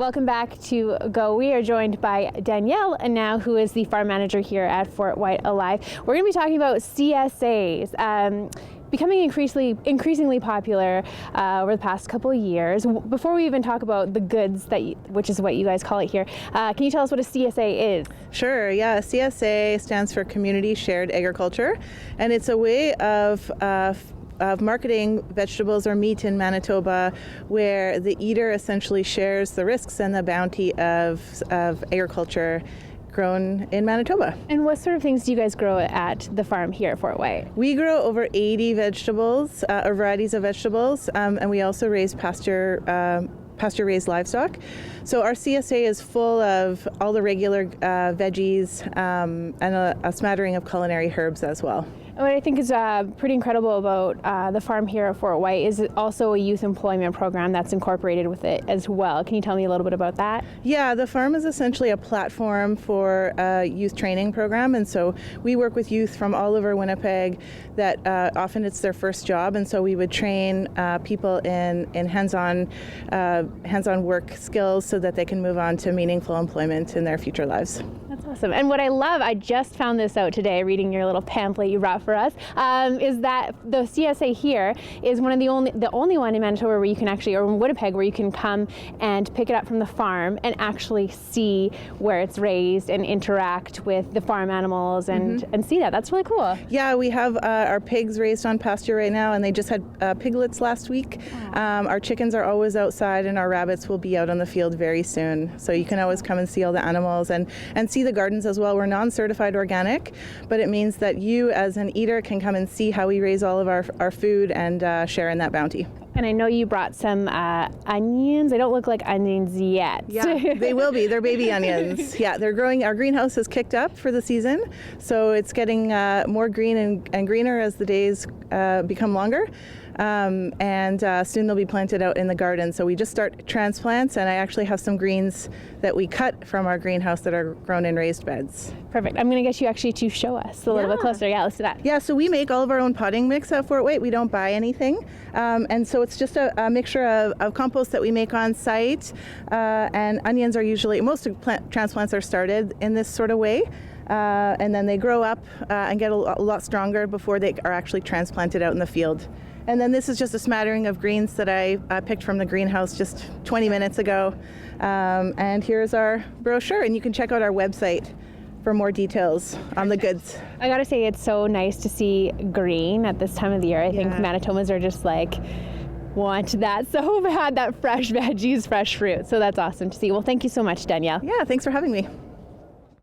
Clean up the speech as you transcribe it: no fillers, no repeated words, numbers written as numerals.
Welcome back to Go. We are joined by Danielle, and now who is the farm manager here at FortWhyte Alive. We're going to be talking about CSAs. Becoming increasingly popular over the past couple of years. Before we even talk about the goods, which is what you guys call it here, can you tell us what a CSA is? Sure, yeah. CSA stands for Community Shared Agriculture, and it's a way of marketing vegetables or meat in Manitoba where the eater essentially shares the risks and the bounty of agriculture grown in Manitoba. And what sort of things do you guys grow at the farm here at Fort Whyte? We grow over 80 vegetables, or varieties of vegetables, and we also raise pasture-raised livestock. So our CSA is full of all the regular veggies and a smattering of culinary herbs as well. What I think is pretty incredible about the farm here at Fort Whyte is also a youth employment program that's incorporated with it as well. Can you tell me a little bit about that? Yeah, the farm is essentially a platform for a youth training program, and so we work with youth from all over Winnipeg that often it's their first job, and so we would train people in hands-on work skills so that they can move on to meaningful employment in their future lives. That's awesome. And what I love, I just found this out today reading your little pamphlet you brought for us, is that the CSA here is one of the only one in Manitoba where you can actually, or in Winnipeg, where you can come and pick it up from the farm and actually see where it's raised and interact with the farm animals and see that. That's really cool. Yeah, we have our pigs raised on pasture right now, and they just had piglets last week. Our chickens are always outside, and our rabbits will be out on the field very soon. So you can always come and see all the animals and see the gardens as well. We're non-certified organic, but it means that you as an eater can come and see how we raise all of our food and share in that bounty. And I know you brought some onions. They don't look like onions yet. Yeah, they will be. They're baby onions. Yeah, they're growing. Our greenhouse is kicked up for the season, so it's getting more green and greener as the days become longer. And soon they'll be planted out in the garden. So we just start transplants, and I actually have some greens that we cut from our greenhouse that are grown in raised beds. Perfect. I'm going to get you actually to show us a little bit closer. Yeah, let's do that. Yeah, so we make all of our own potting mix at Fort Whyte. We don't buy anything. And so it's just a mixture of compost that we make on site. And onions are usually, most of transplants are started in this sort of way. And then they grow up and get a lot stronger before they are actually transplanted out in the field. And then this is just a smattering of greens that I picked from the greenhouse just 20 minutes ago. And here's our brochure, and you can check out our website for more details on the goods. I gotta say, it's so nice to see green at this time of the year. I think Manitobans are just like, want that so bad, that fresh veggies, fresh fruit. So that's awesome to see. Well, thank you so much, Danielle. Yeah, thanks for having me.